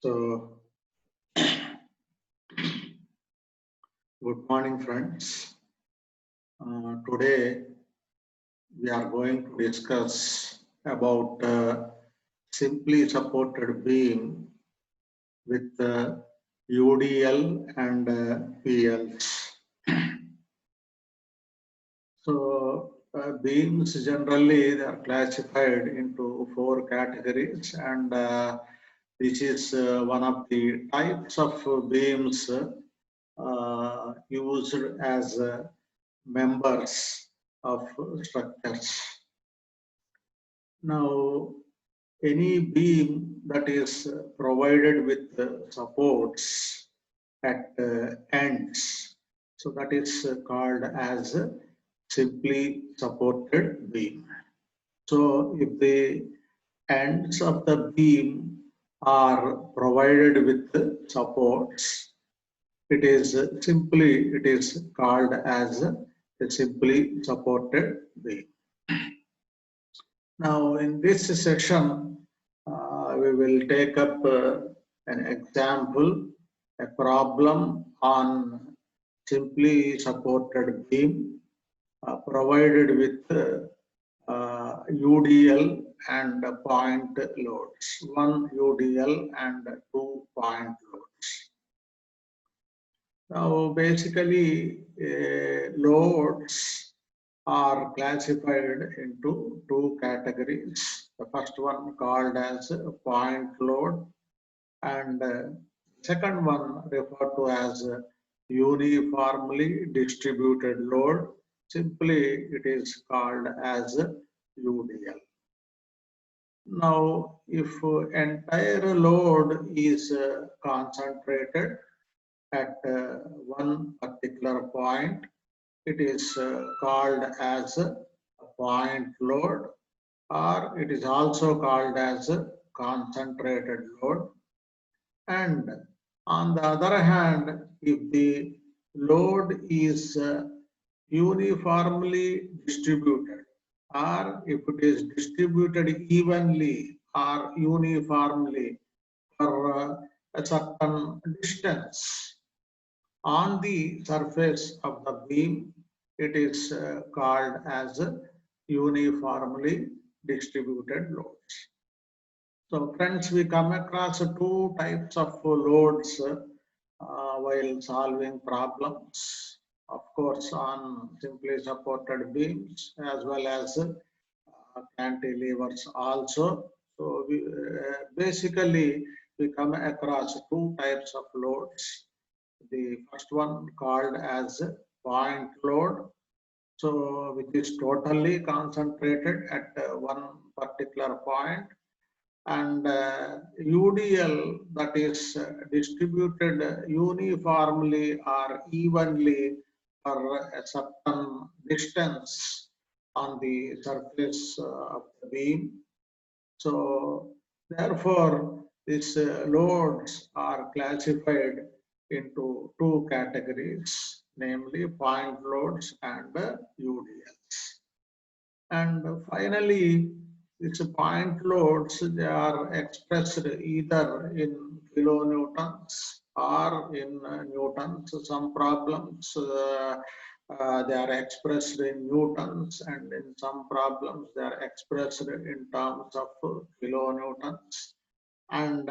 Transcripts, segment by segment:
So, good morning, friends. Today we are going to discuss about simply supported beam with UDL and PLs. So, beams generally they are classified into 4 categories, and this is one of the types of beams used as members of structures. Now, any beam that is provided with supports at ends, so that is called as simply supported beam. So, if the ends of the beam are provided with supports, it is called as a simply supported beam. Now, in this session, we will take up an example, a problem on simply supported beam provided with UDL and point loads, 1 UDL and 2 point loads. Now, basically, loads are classified into 2 categories. The first one called as point load, and second one referred to as uniformly distributed load. Simply, it is called as UDL. Now, if entire load is concentrated at one particular point, it is called as a point load, or it is also called as a concentrated load. And on the other hand, if the load is uniformly distributed, or if it is distributed evenly or uniformly for a certain distance on the surface of the beam, it is called as uniformly distributed loads. So friends, we come across 2 types of loads while solving problems. Of course, on simply supported beams as well as cantilevers also. So basically, we come across 2 types of loads. The first one called as point load, so which is totally concentrated at one particular point, and UDL, that is distributed uniformly or evenly for a certain distance on the surface of the beam. So therefore, these loads are classified into 2 categories, namely point loads and UDLs. And finally, these point loads, they are expressed either in kilonewtons or in newtons. Some problems they are expressed in newtons, and in some problems they are expressed in terms of kilonewtons. And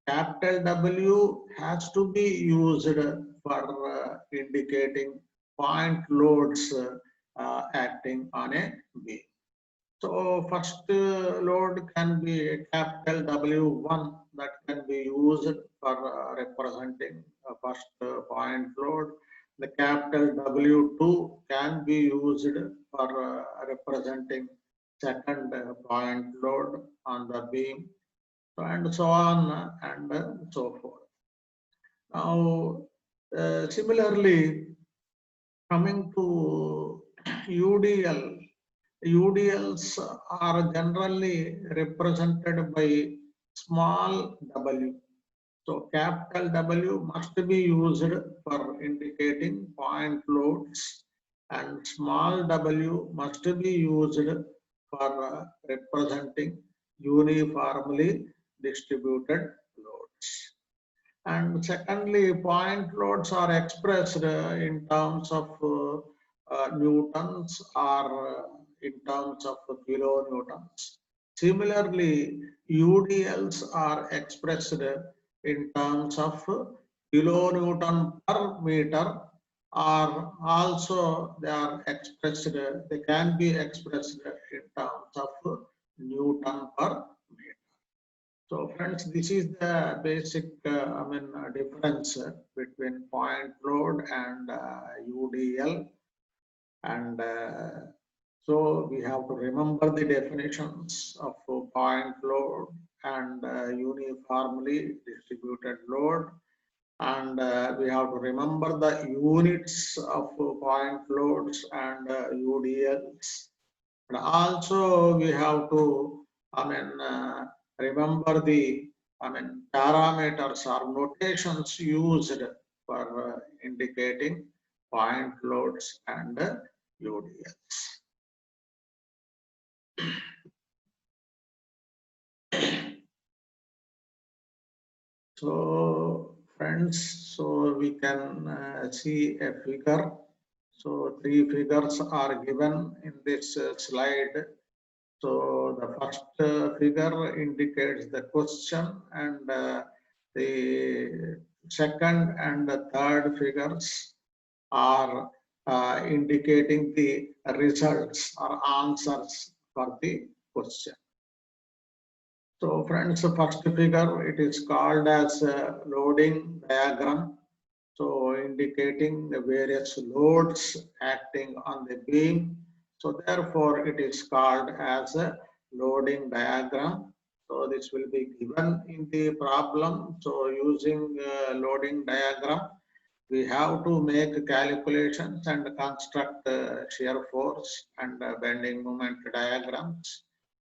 capital W has to be used for indicating point loads acting on a beam. So first load can be a capital W1 that can be used for representing first point load. The capital W2 can be used for representing second point load on the beam, and so on and so forth. Now, similarly, coming to UDL, UDLs are generally represented by small w. So capital W must be used for indicating point loads, and small w must be used for representing uniformly distributed loads. And secondly, point loads are expressed in terms of newtons or in terms of kilonewtons. Similarly, UDLs are expressed in terms of kilonewton per meter, or also they are expressed, they can be expressed in terms of Newton per meter. So friends, this is the basic, difference between point load and UDL. And so we have to remember the definitions of point load and uniformly distributed load. And we have to remember the units of point loads and UDLs. And also we have to, remember the, parameters or notations used for indicating point loads and UDLs. So friends, so we can see a figure. So three figures are given in this slide. So the first figure indicates the question, and the second and the third figures are indicating the results or answers for the question. So friends, the first figure, it is called as a loading diagram. So indicating the various loads acting on the beam. So therefore it is called as a loading diagram. So this will be given in the problem. So using loading diagram, we have to make calculations and construct shear force and bending moment diagrams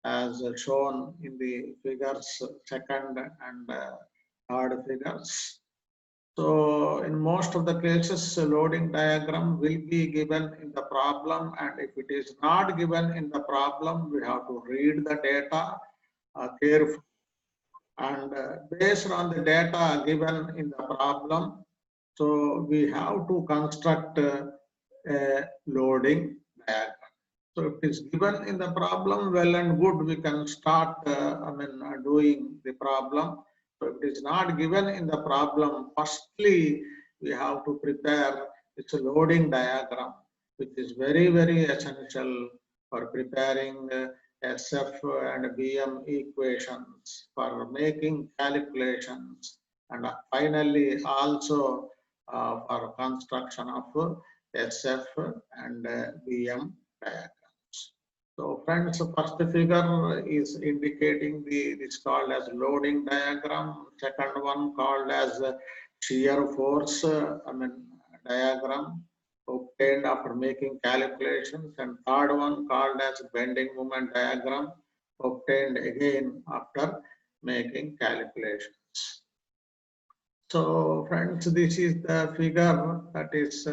as shown in the figures second and third figures. So in most of the cases, loading diagram will be given in the problem, and if it is not given in the problem, we have to read the data carefully. And based on the data given in the problem, so we have to construct a loading diagram. So if it is given in the problem, well and good, we can start, doing the problem. So if it is not given in the problem, firstly, we have to prepare its loading diagram, which is very, very essential for preparing SF and BM equations, for making calculations, and finally also for construction of SF and BM diagram. So friends, first figure is indicating this called as loading diagram. Second one called as shear force, diagram obtained after making calculations, and third one called as bending moment diagram obtained again after making calculations. So friends, this is the figure that is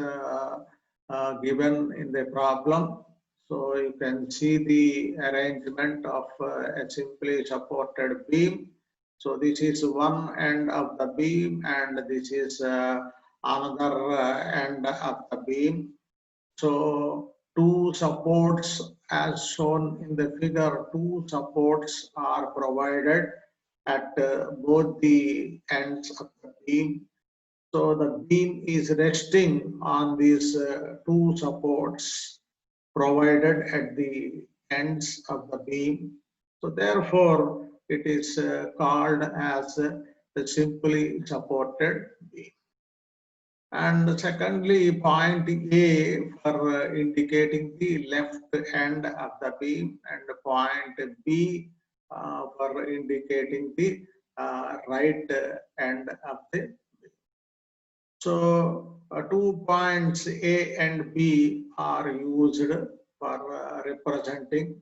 given in the problem. So you can see the arrangement of a simply supported beam. So this is one end of the beam, and this is another end of the beam. So two supports, as shown in the figure, two supports are provided at both the ends of the beam. So the beam is resting on these two supports provided at the ends of the beam. So therefore, it is called as the simply supported beam. And secondly, point A for indicating the left end of the beam, and point B for indicating the right end of the beam. So 2 points A and B are used for representing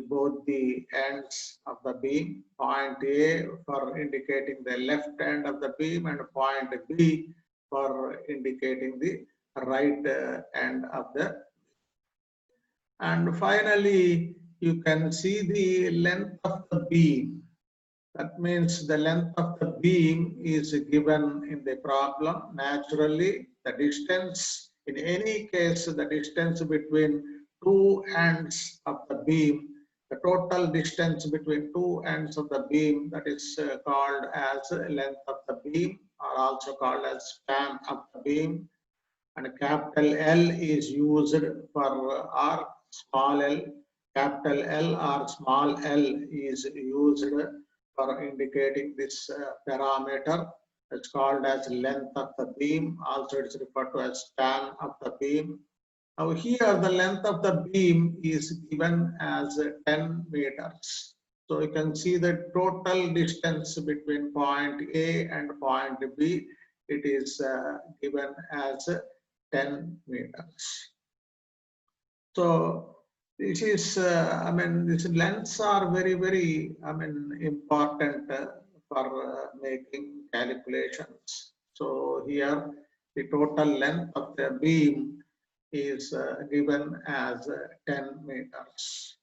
both the ends of the beam. Point A for indicating the left end of the beam, and point B for indicating the right end of the beam. And finally, you can see the length of the beam. That means the length of the beam is given in the problem. Naturally, the distance, in any case, the distance between two ends of the beam, the total distance between two ends of the beam, that is called as length of the beam, or also called as span of the beam. And capital L is used for or small l. Capital L or small l is used for indicating this parameter. It's called as length of the beam. Also, it's referred to as span of the beam. Now, here the length of the beam is given as 10 meters. So you can see the total distance between point A and point B. It is given as 10 meters. So this is, these lengths are very, important for making calculations. So here the total length of the beam is given as 10 meters.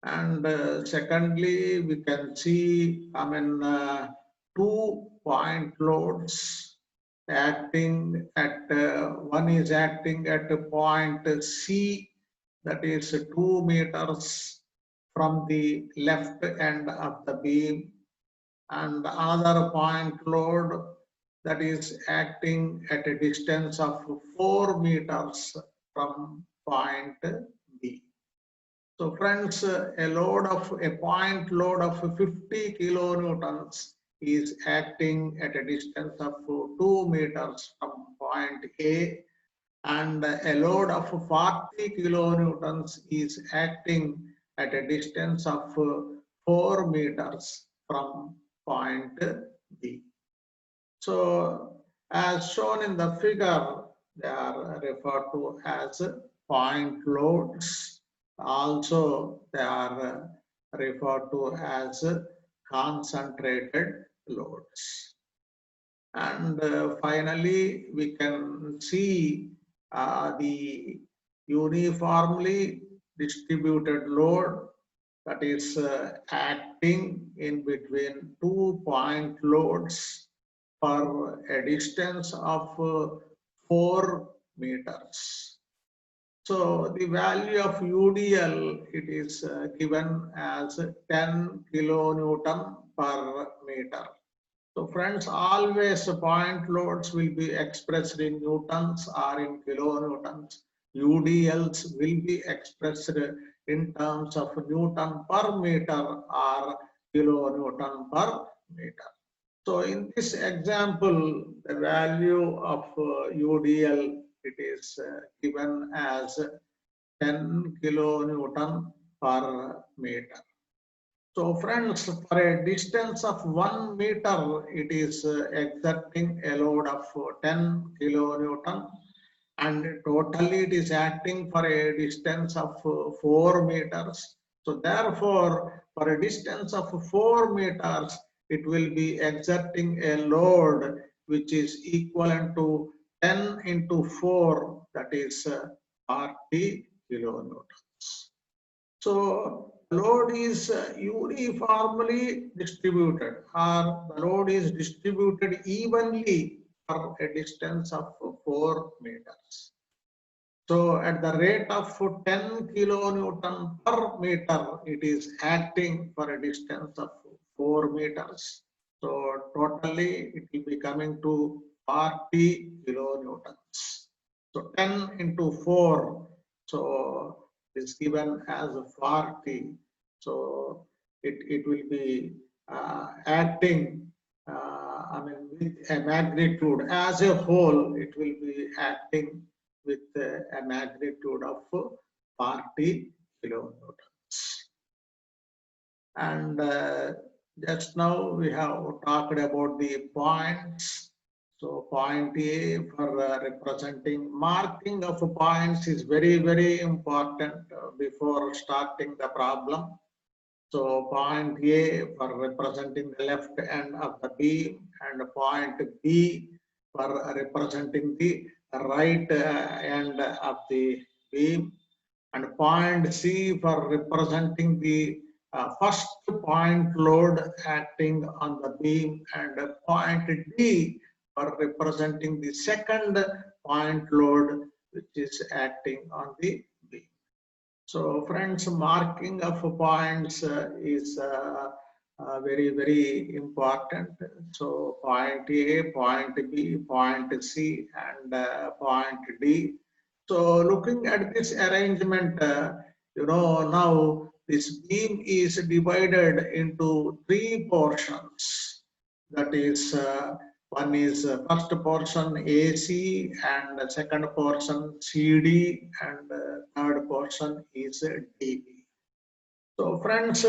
And secondly, we can see, 2-point loads acting at, one is acting at a point C, that is 2 meters from the left end of the beam, and another point load that is acting at a distance of 4 meters from point B. So friends, a point load of 50 kilonewtons is acting at a distance of 2 meters from point A, and a load of 40 kilonewtons is acting at a distance of 4 meters from point B. So as shown in the figure, they are referred to as point loads. Also, they are referred to as concentrated loads. And finally, we can see the uniformly distributed load, that is acting in between 2-point loads for a distance of 4 meters. So the value of UDL, it is given as 10 kilonewton per meter. So friends, always point loads will be expressed in newtons or in kilonewtons. UDLs will be expressed in terms of Newton per meter or kilonewton per meter. So in this example, the value of UDL, it is given as 10 kilonewton per meter. So friends, for a distance of 1 meter, it is exerting a load of 10 kilonewton, and totally it is acting for a distance of 4 meters. So therefore, for a distance of 4 meters, it will be exerting a load which is equivalent to 10 into 4, that is 40 kilonewtons. So load is uniformly distributed, or the load is distributed evenly for a distance of 4 meters. So at the rate of 10 kilonewton per meter, it is acting for a distance of 4 meters. So totally it will be coming to 40 kilonewtons. So 10 into 4, so is given as 40. So it will be acting, with a magnitude as a whole, it will be acting with a magnitude of 40 kilonewtons. And just now we have talked about the points. So point A for representing, marking of points is very important before starting the problem. So point A for representing the left end of the beam, and point B for representing the right end of the beam, and point C for representing the first point load acting on the beam, and point D for representing the second point load which is acting on the beam. So friends, marking of points is very important. So point A, point B, point C, and point D. So looking at this arrangement, now this beam is divided into three portions. That is, one is first portion AC, and the second portion CD, and third portion is DB. So friends,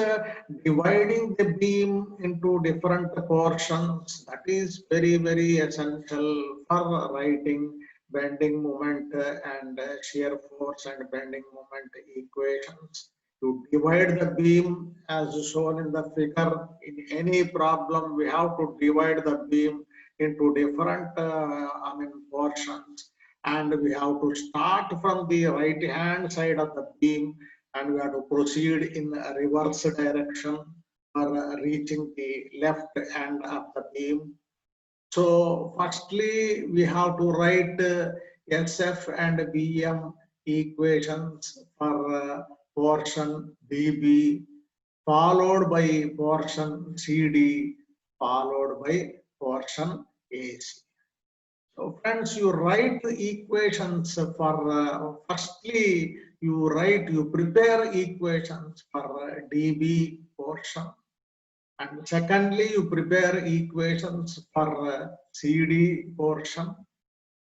dividing the beam into different portions, that is very essential for writing bending moment and shear force and bending moment equations. To divide the beam as shown in the figure, in any problem we have to divide the beam into different portions, and we have to start from the right hand side of the beam, and we have to proceed in a reverse direction for reaching the left end of the beam. So firstly, we have to write SF and BM equations for portion DB, followed by portion CD, followed by portion AC. So friends, you write the equations for, firstly, you prepare equations for DB portion. And secondly, you prepare equations for CD portion.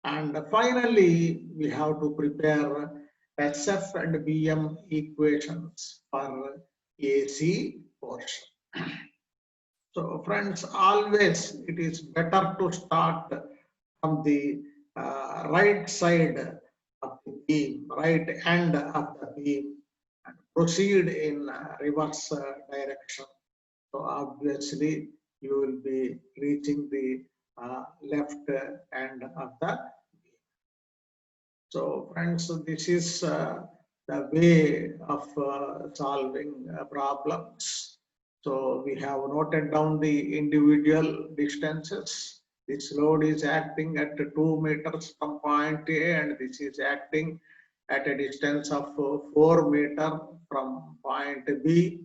And finally, we have to prepare SF and BM equations for AC portion. So friends, always it is better to start from the right side of the beam, right end of the beam, and proceed in reverse direction. So obviously you will be reaching the left end of the beam. So friends, this is the way of solving problems. So we have noted down the individual distances. This load is acting at 2 meters from point A, and this is acting at a distance of 4 meters from point B.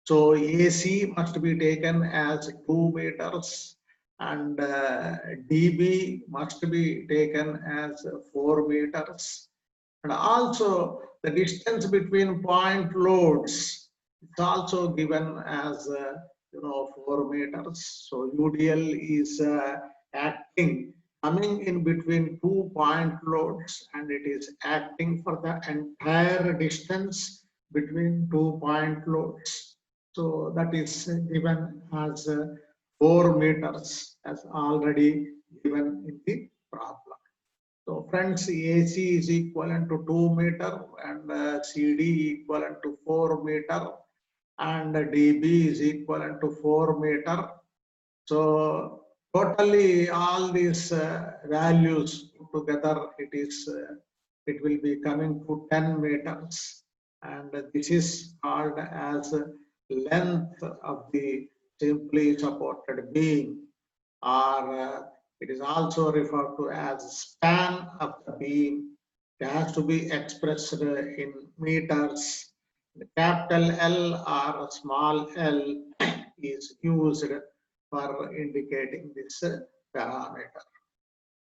So AC must be taken as 2 meters, and DB must be taken as 4 meters. And also the distance between point loads is also given as 4 meters. So UDL is acting, coming in between 2 point loads, and it is acting for the entire distance between 2 point loads. So that is given as 4 meters, as already given in the problem. So friends, AC is equivalent to 2 meter, and CD equivalent to 4 meter, and DB is equivalent to 4 meter. So totally all these values together, it will be coming to 10 meters, and this is called as length of the simply supported beam, or it is also referred to as span of the beam. It has to be expressed in meters. The capital L or small l is used for indicating this parameter.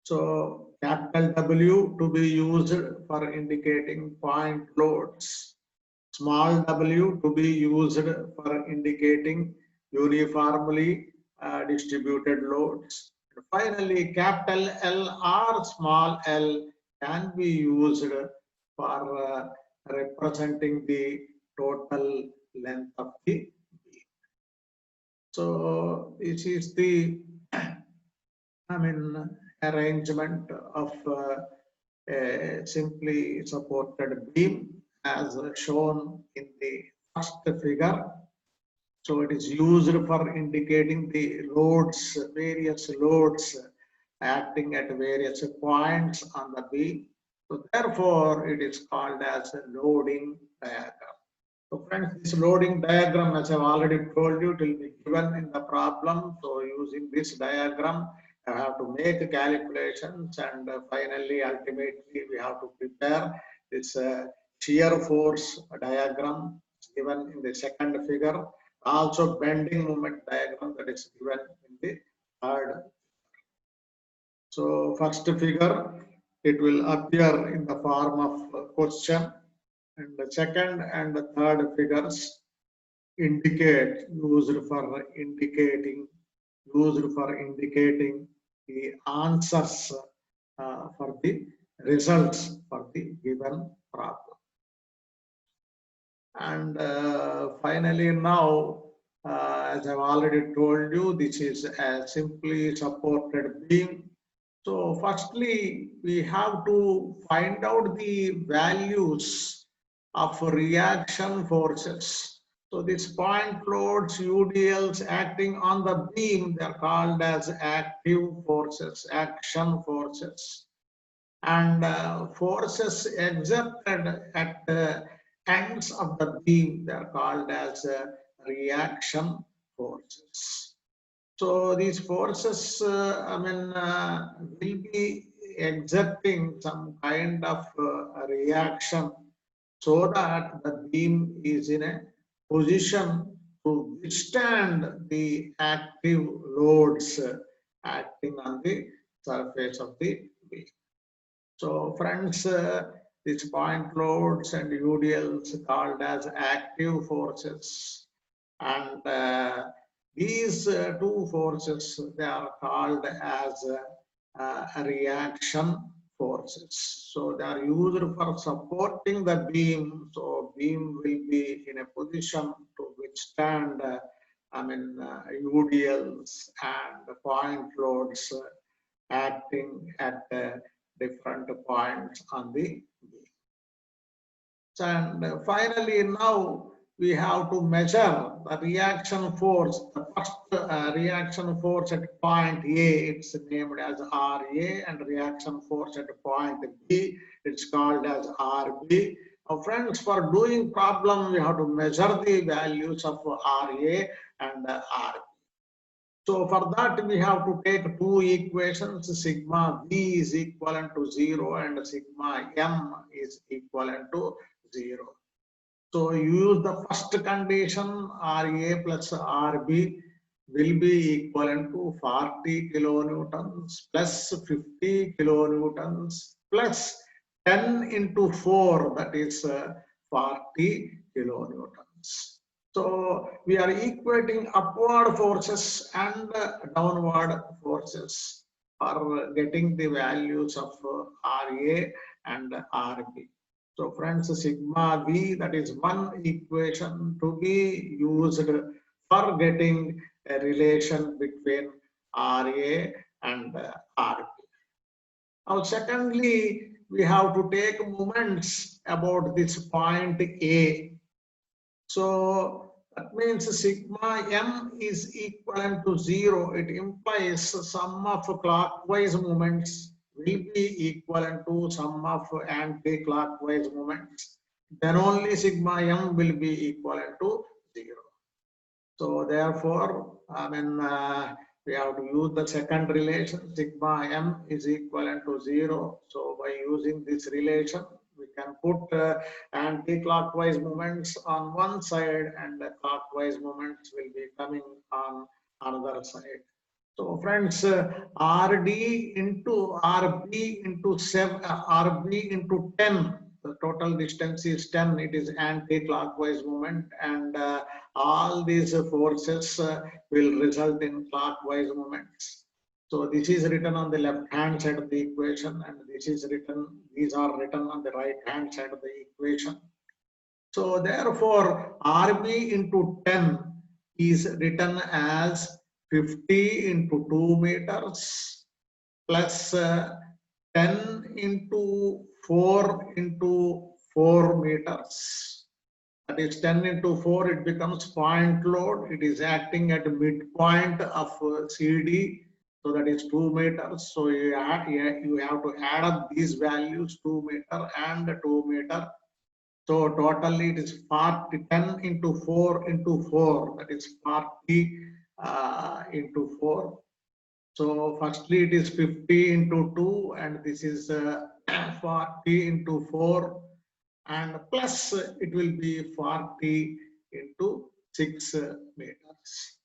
So capital W to be used for indicating point loads. Small w to be used for indicating uniformly distributed loads. And finally, capital L or small l can be used for representing the total length of the beam. So this is the arrangement of a simply supported beam as shown in the first figure. So it is used for indicating the loads, various loads acting at various points on the beam. So therefore, it is called as a loading diagram. So friends, this loading diagram, as I've already told you, it will be given in the problem. So using this diagram, I have to make calculations, and finally, ultimately, we have to prepare this shear force diagram given in the second figure. Also, bending moment diagram that is given in the third. So first figure, it will appear in the form of a question, and the second and the third figures indicate used for indicating the answers for the results for the given problem. And finally, now, as I've already told you, this is a simply supported beam. So firstly, we have to find out the values of reaction forces. So these point loads, UDLs acting on the beam, they are called as active forces, action forces. And forces exerted at the ends of the beam, they are called as reaction forces. So these forces, will be exerting some kind of reaction so that the beam is in a position to withstand the active loads acting on the surface of the beam. So friends, these point loads and UDLs called as active forces, and these two forces, they are called as reaction forces. So they are used for supporting the beam. So beam will be in a position to withstand UDLs and point loads acting at different points on the beam. And finally, now we have to measure the reaction force. The first reaction force at point A, it's named as RA, and reaction force at point B, it's called as RB. Now, friends, for doing problem, we have to measure the values of RA and RB. So for that, we have to take two equations. Sigma V is equivalent to 0 and sigma M is equivalent to 0. So use the first condition, RA plus RB will be equivalent to 40 kilonewtons plus 50 kilonewtons plus 10 into 4, that is 40 kilonewtons. So we are equating upward forces and downward forces for getting the values of RA and RB. So friends, sigma V, that is one equation to be used for getting a relation between RA and RB. Now, secondly, we have to take moments about this point A. So that means sigma M is equivalent to 0. It implies sum of clockwise moments will be equivalent to sum of anti-clockwise moments. Then only sigma M will be equivalent to 0. So therefore, we have to use the second relation. Sigma M is equivalent to 0. So by using this relation, we can put anti-clockwise moments on one side and the clockwise moments will be coming on another side. So friends, RD into RB into 7, RB into 10, the total distance is 10. It is anti-clockwise movement, and all these forces will result in clockwise movements. So this is written on the left hand side of the equation, and this is written, these are written on the right hand side of the equation. So therefore, RB into 10 is written as 50 into 2 meters plus 10 into 4 into 4 meters. That is 10 into 4, it becomes point load. It is acting at midpoint of CD. So that is 2 meters. So you have to add up these values, 2 meter and 2 meter. So totally it is 40, 10 into 4 into 4, that is 40 into 4. So firstly it is 50 into 2 and this is 40 into 4 and plus it will be 40 into 6 meters.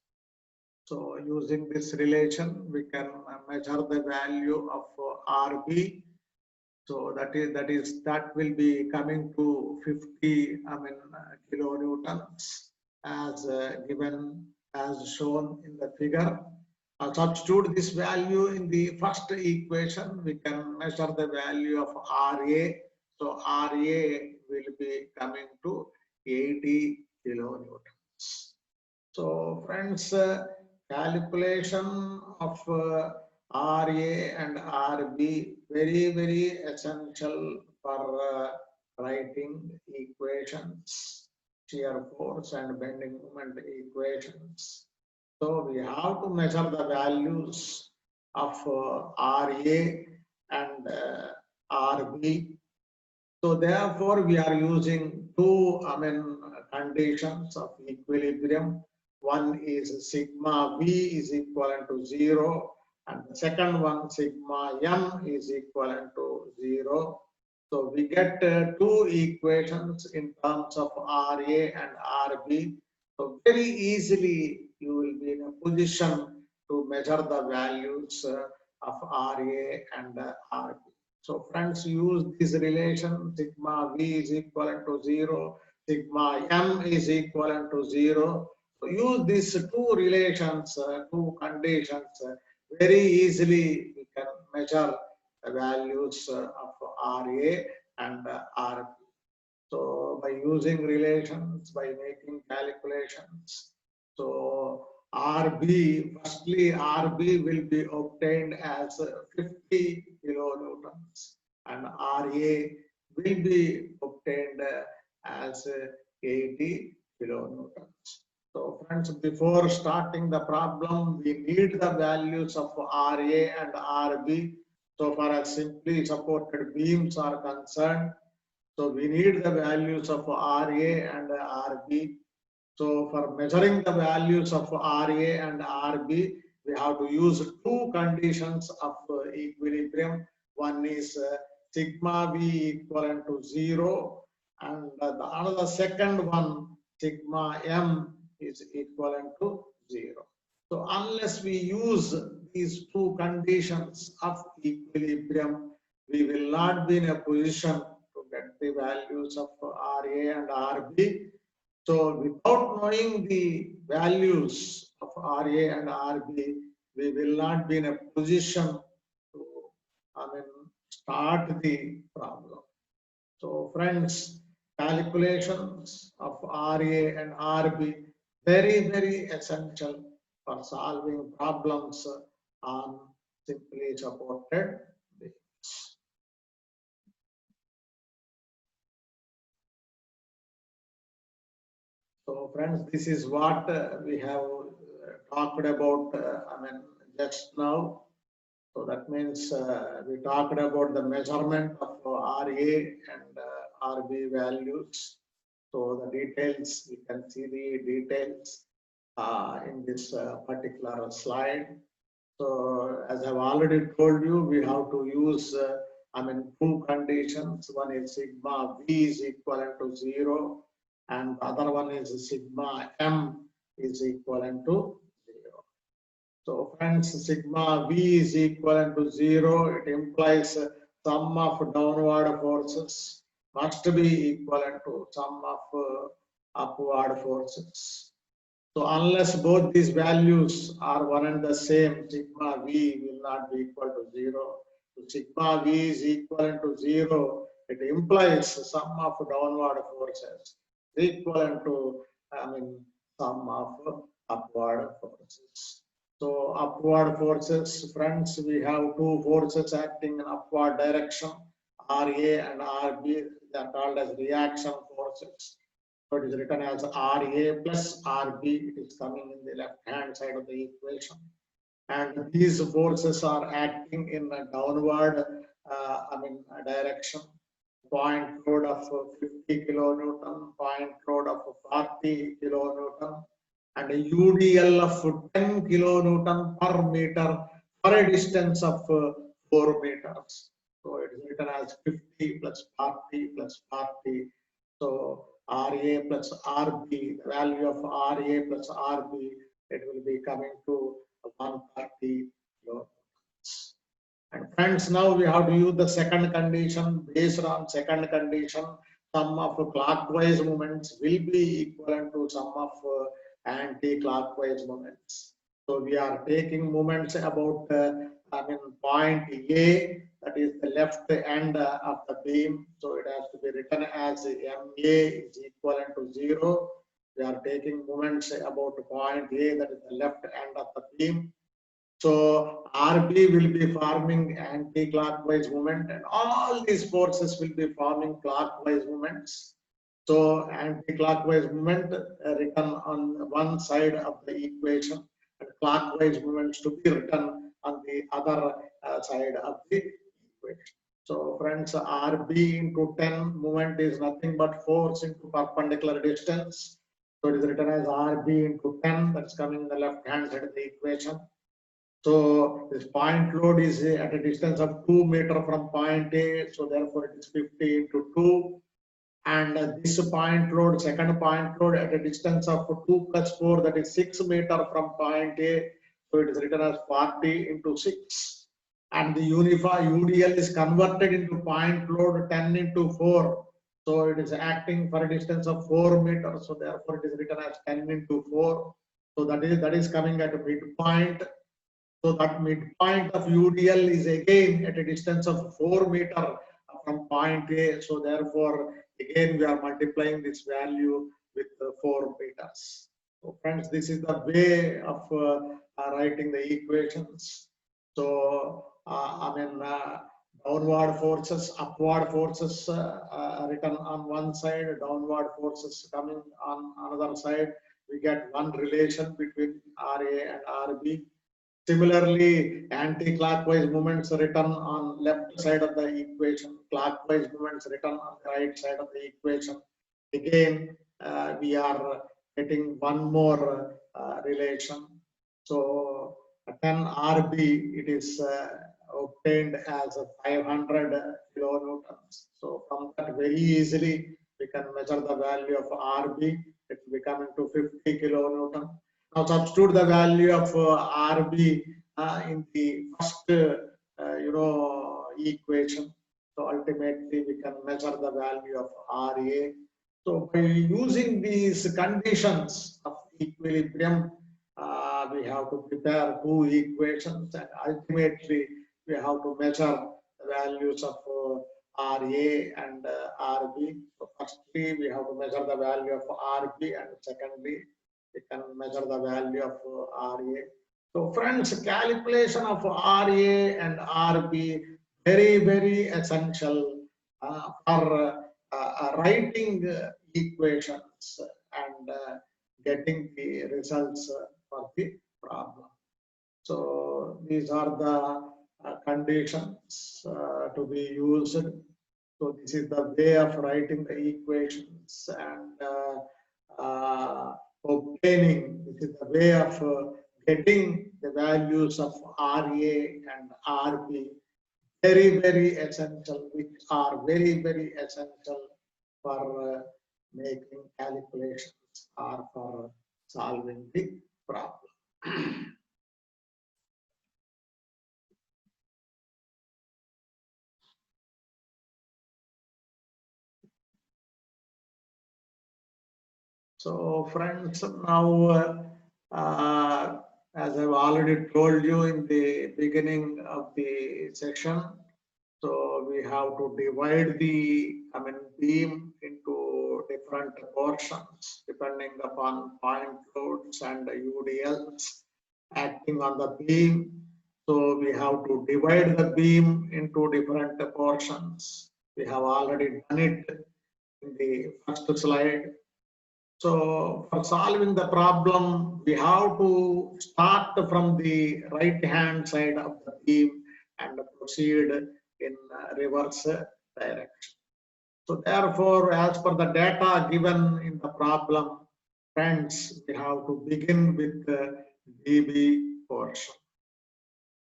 So using this relation, we can measure the value of RB. So that will be coming to 50, kilonewtons as given as shown in the figure. Substitute this value in the first equation. We can measure the value of RA. So RA will be coming to 80 kilonewtons. So friends, calculation of RA and RB very essential for writing equations, shear force and bending moment equations. So we have to measure the values of RA and RB. So therefore, we are using two conditions of equilibrium. One is sigma V is equivalent to 0, and the second one sigma M is equivalent to 0. So we get two equations in terms of RA and RB. So very easily you will be in a position to measure the values of RA and RB. So friends, use this relation, sigma V is equivalent to 0, sigma M is equivalent to 0. So use these two relations, two conditions, very easily we can measure the values of RA and RB. So by using relations, by making calculations, so RB, firstly RB will be obtained as 50 kilonewtons and RA will be obtained as 80 kilonewtons. So friends, before starting the problem, we need the values of RA and RB. So far as simply supported beams are concerned, so we need the values of RA and RB. So for measuring the values of RA and RB, we have to use two conditions of equilibrium. One is sigma V equivalent to 0 and the another second one, sigma M is equivalent to 0. So unless we use these two conditions of equilibrium, we will not be in a position to get the values of RA and RB. So without knowing the values of RA and RB, we will not be in a position to, start the problem. So friends, calculations of RA and RB, very essential for solving problems on simply supported beams. So friends, this is what we have talked about, just now. So that means we talked about the measurement of RA and RB values. So the details, you can see the details in this particular slide. So as I've already told you, we have to use, two conditions. One is sigma V is equivalent to 0 and the other one is sigma M is equivalent to 0. So friends, sigma V is equivalent to 0. It implies sum of downward forces must be equivalent to sum of upward forces. So unless both these values are one and the same, sigma V will not be equal to 0. So sigma V is equivalent to 0. It implies sum of downward forces equivalent to, sum of upward forces. So upward forces, friends, we have two forces acting in upward direction, RA and RB. They are called as reaction forces. So it is written as RA plus RB. It is coming in the left hand side of the equation. And these forces are acting in a downward direction. point load of 50 kilonewton, point load of 40 kilonewton, and a UDL of 10 kilonewton per meter for a distance of 4 meters. So it is written as 50 plus 40 plus 40. So RA plus RB, the value of RA plus RB, it will be coming to 130 kilonewtons. And friends, now we have to use the second condition. Based on second condition, sum of clockwise moments will be equivalent to sum of anti-clockwise moments. So we are taking moments about point A, that is the left end of the beam. So it has to be written as MA is equivalent to 0. We are taking moments about point A, that is the left end of the beam. So RB will be forming anti-clockwise movement, and all these forces will be forming clockwise movements. So anti-clockwise movement written on one side of the equation, and clockwise movements to be written on the other side of the equation. So friends, RB into 10 movement is nothing but force into perpendicular distance. So it is written as RB into 10, that's coming in the left hand side of the equation. So this point load is at a distance of 2 meters from point A. So therefore it is 50 into 2. And this point load, second point load at a distance of 2 plus 4, that is 6 meters from point A. So it is written as 40 into 6. And the UDL is converted into point load 10 into 4. So it is acting for a distance of 4 meters. So therefore it is written as 10 into 4. So that is coming at a midpoint. So that midpoint of UDL is again at a distance of 4 meters from point A. So therefore, again we are multiplying this value with 4 meters. So friends, this is the way of writing the equations. So downward forces, upward forces written on one side, downward forces coming on another side. We get one relation between RA and RB. Similarly, anti-clockwise movements written on left side of the equation, clockwise movements written on the right side of the equation. Again, we are getting one more relation. So 10 RB, it is obtained as 500 kilonewtons. So from that very easily, we can measure the value of RB. It will be coming to 50 kilonewton. Now substitute the value of RB in the first equation. So ultimately we can measure the value of RA. So by using these conditions of equilibrium, we have to prepare two equations, and ultimately we have to measure the values of RA and RB. So firstly we have to measure the value of RB, and secondly we can measure the value of RA. So friends, calculation of RA and RB very essential for writing equations and getting the results for the problem. So these are the conditions to be used. So this is the way of writing the equations and obtaining. This is the way of getting the values of RA and RB. Very essential, which are very essential for making calculations or for solving the problem. So friends, now as I've already told you in the beginning of the session, so we have to divide the beam into different portions depending upon point loads and UDLs acting on the beam. So we have to divide the beam into different portions. We have already done it in the first slide. So for solving the problem, we have to start from the right hand side of the beam and proceed in reverse direction. So therefore, as per the data given in the problem, friends, we have to begin with the DB portion,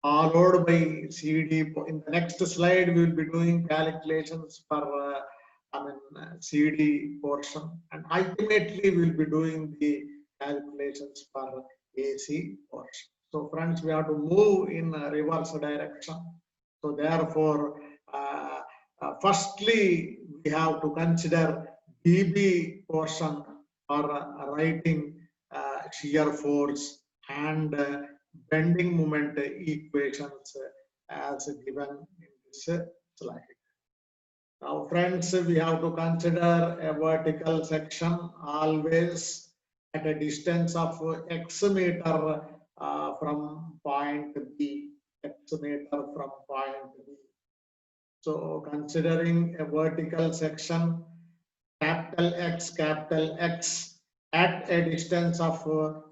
followed by CD. In the next slide, we will be doing calculations for CD portion, and ultimately we will be doing the calculations for AC portion. So friends, we have to move in a reverse direction. So therefore, firstly, we have to consider DB portion for writing shear force and bending moment equations as given in this slide. Now friends, we have to consider a vertical section always at a distance of x meter from point B, x meter from point B. So considering a vertical section capital X at a distance of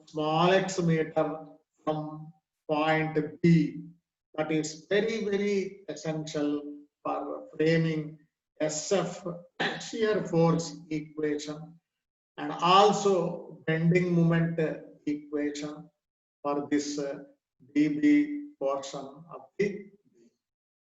small x meter from point B, that is very essential for framing SF shear force equation and also bending moment equation for this dB portion of the B.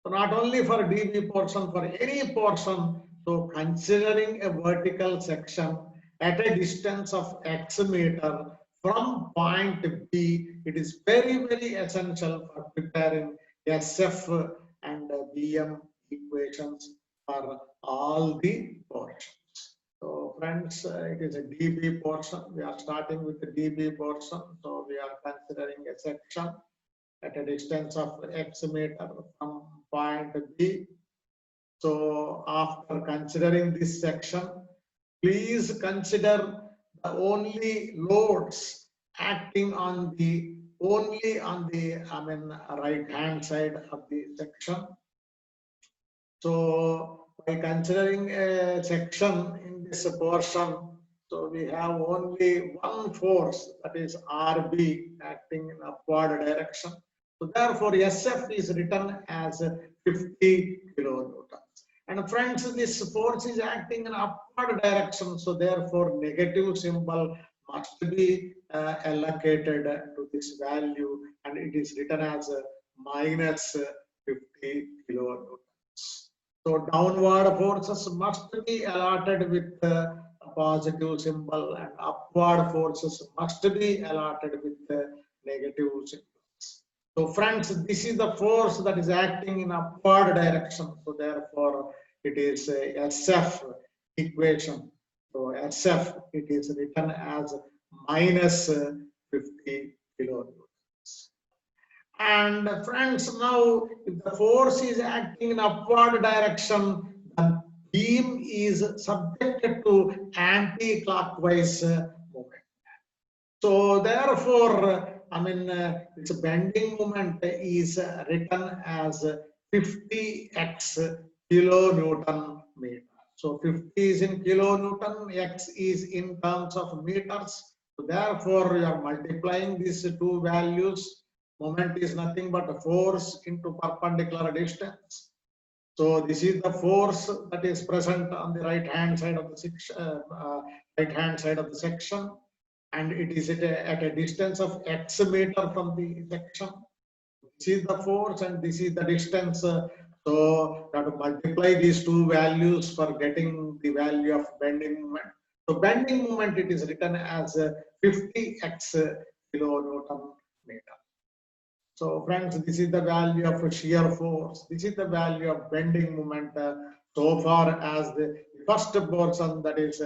So not only for dB portion, for any portion, so considering a vertical section at a distance of x meter from point B, it is very essential for preparing SF and BM equations for all the portions. So friends, it is a dB portion. We are starting with the dB portion. So we are considering a section at a distance of x meter from point B. So after considering this section, please consider the only loads acting on the right hand side of the section. So by considering a section in this portion, so we have only one force, that is RB, acting in upward direction. So therefore SF is written as 50 kilonewtons. And friends, this force is acting in upward direction, so therefore negative symbol must be allocated to this value, and it is written as minus 50 kilonewtons. So downward forces must be allotted with a positive symbol, and upward forces must be allotted with negative symbols. So friends, this is the force that is acting in upward direction. So therefore, it is a SF equation. So SF, it is written as minus 50 kilonewtons. And friends, now if the force is acting in upward direction, the beam is subjected to anti-clockwise movement. So therefore, its bending moment is written as 50x kilonewton meter. So 50 is in kilonewton, x is in terms of meters. So therefore, you are multiplying these two values. Moment is nothing but a force into perpendicular distance. So this is the force that is present on the right hand side of the section, and it is at a distance of x meter from the section. This is the force and this is the distance. So you have to multiply these two values for getting the value of bending moment. So bending moment, it is written as 50x kilonewton meter. So friends, this is the value of shear force. This is the value of bending moment so far as the first portion, that is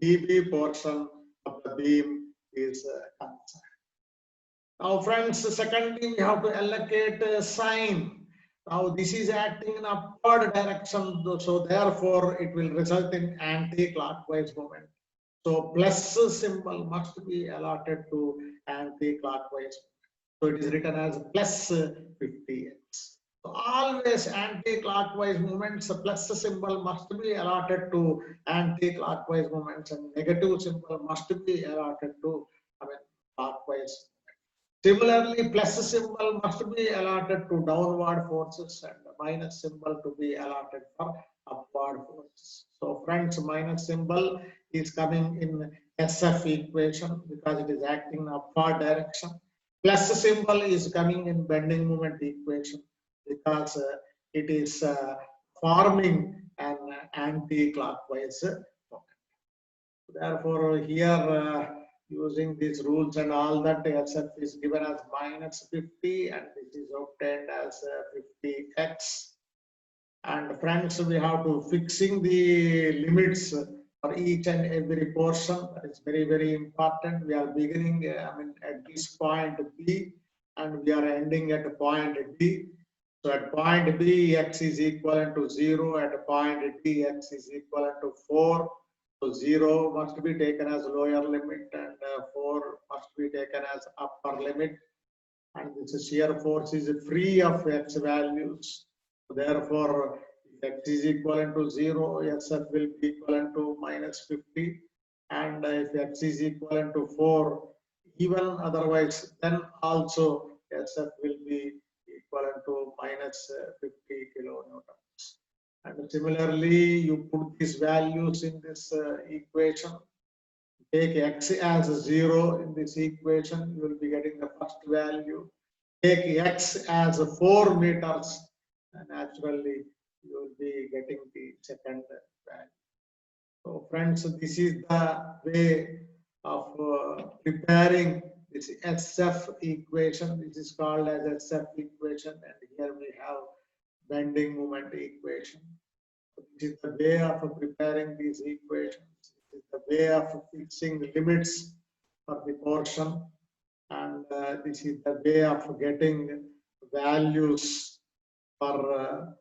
dB portion of the beam is concerned. Now friends, secondly, we have to allocate sign. Now this is acting in upward direction, so therefore it will result in anti-clockwise movement. So plus symbol must be allotted to anti-clockwise. So it is written as plus 50x. So always anti-clockwise movements, plus symbol must be allotted to anti-clockwise movements, and negative symbol must be allotted to clockwise. Similarly, plus symbol must be allotted to downward forces and minus symbol to be allotted for upward force. So friends, minus symbol is coming in SF equation because it is acting in upward direction. Plus symbol is coming in bending moment equation because it is forming an anti-clockwise moment. Therefore, here using these rules and all that, SF is given as minus 50 and this is obtained as 50x. And friends, we have to fixing the limits for each and every portion. That is very, very important. We are beginning, at this point B, and we are ending at point D. So at point B, x is equivalent to 0. At point D, x is equivalent to 4. So 0 must be taken as lower limit, and 4 must be taken as upper limit. And this shear force is free of x values. Therefore, if x is equivalent to 0, SF will be equivalent to minus 50. And if x is equivalent to 4, even otherwise, then also SF will be equivalent to minus 50 kilonewtons. And similarly, you put these values in this equation. Take x as 0 in this equation, you will be getting the first value. Take x as 4 meters, and naturally you will be getting the second value. So friends, this is the way of preparing this SF equation. This is called as SF equation, and here we have bending moment equation. This is the way of preparing these equations. This is the way of fixing limits for the portion, and this is the way of getting values for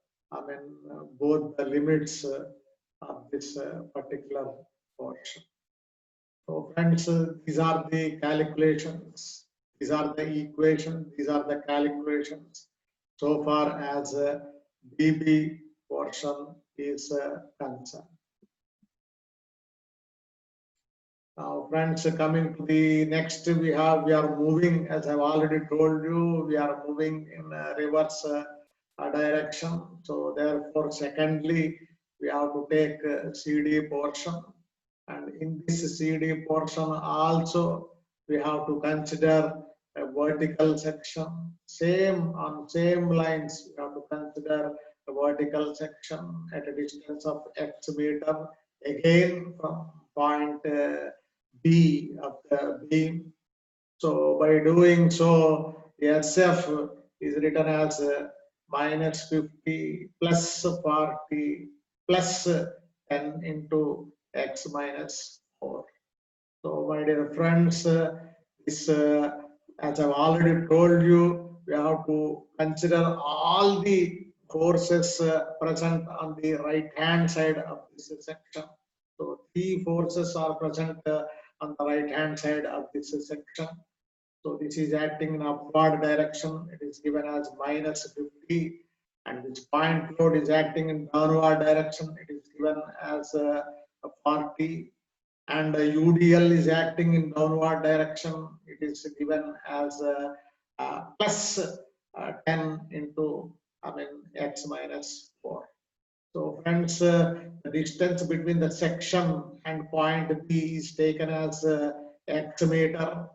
both the limits of this particular portion. So friends, these are the calculations, these are the equations, these are the calculations so far as BB portion is concerned. Now friends, coming to the next, we are moving, as I've already told you, we are moving in reverse direction. So therefore, secondly, we have to take CD portion, and in this CD portion also we have to consider a vertical section. Same on same lines, we have to consider a vertical section at a distance of x meter, again from point B of the beam. So by doing so, the SF is written as minus 50 plus 40 plus 10 into x minus 4. So my dear friends, this as I've already told you, we have to consider all the forces present on the right hand side of this section. So 3 forces are present on the right hand side of this section. So this is acting in upward direction. It is given as minus 50, and this point load is acting in downward direction. It is given as 40, and UDL is acting in downward direction. It is given as plus 10 into x minus 4. So friends, the distance between the section and point B is taken as x meter,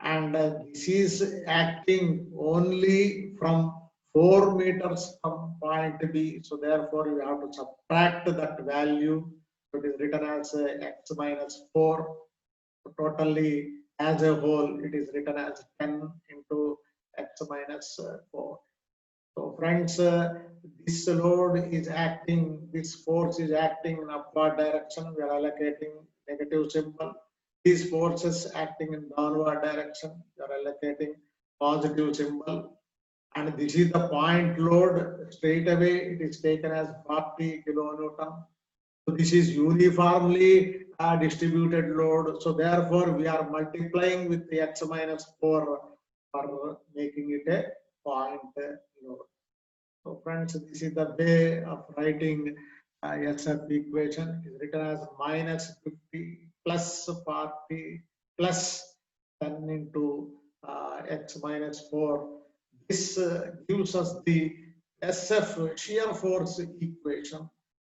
and this is acting only from 4 meters from point B. So therefore, you have to subtract that value. So it is written as x minus 4. So totally, as a whole, it is written as 10 into x minus 4. So friends, this load is acting, this force is acting in upward direction. We are allocating negative symbol. These forces acting in downward direction, we are allocating positive symbol. And this is the point load. Straight away, it is taken as 40 kilonewton. So this is uniformly distributed load. So therefore, we are multiplying with the x minus 4 for making it a point load. So friends, this is the way of writing SF equation. It is written as minus 50 plus 40 plus 10 into x minus 4. This gives us the SF shear force equation.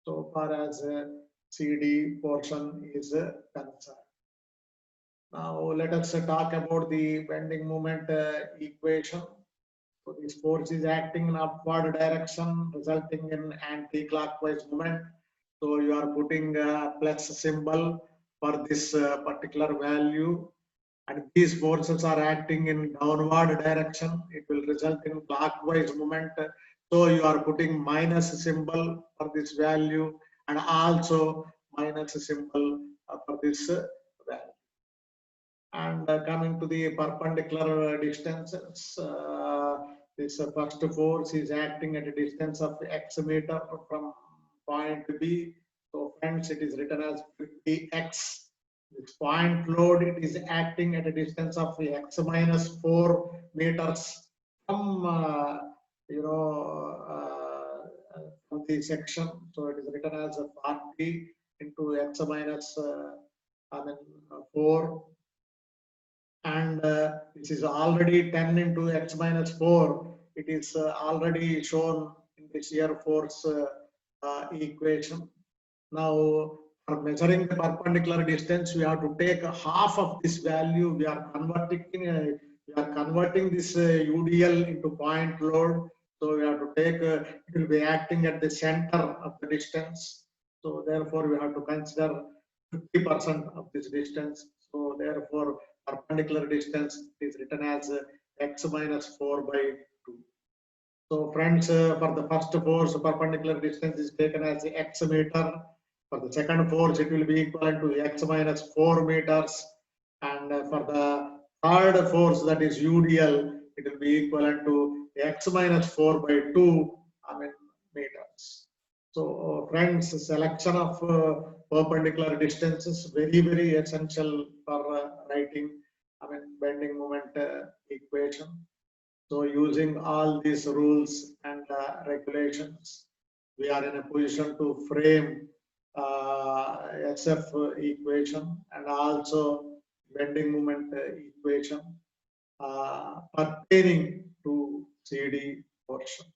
so far as CD portion is concerned. Now let us talk about the bending moment equation. So this force is acting in upward direction, resulting in anti-clockwise movement. So you are putting a plus symbol for this particular value, and these forces are acting in downward direction. It will result in clockwise movement. So you are putting minus symbol for this value, and also minus symbol for this value. And coming to the perpendicular distances, this first force is acting at a distance of x meter from point B. So friends, it is written as 50x. This point load, it is acting at a distance of x minus 4 meters from from the section. So it is written as 40 into x minus 4, and this is already 10 into x minus 4. It is already shown in the shear force equation. Now, for measuring the perpendicular distance, we have to take half of this value. We are converting this UDL into point load. So we have to take, it will be acting at the center of the distance. So therefore, we have to consider 50% of this distance. So therefore, perpendicular distance is written as x minus 4 by 2. So friends, for the first force, perpendicular distance is taken as x meter. For the second force, it will be equivalent to x minus 4 meters. And for the third force, that is UDL, it will be equivalent to x minus 4 by 2 meters. So friends, selection of perpendicular distance is very, very essential for writing bending moment equation. So using all these rules and regulations, we are in a position to frame SF equation and also bending moment equation pertaining to CD portion.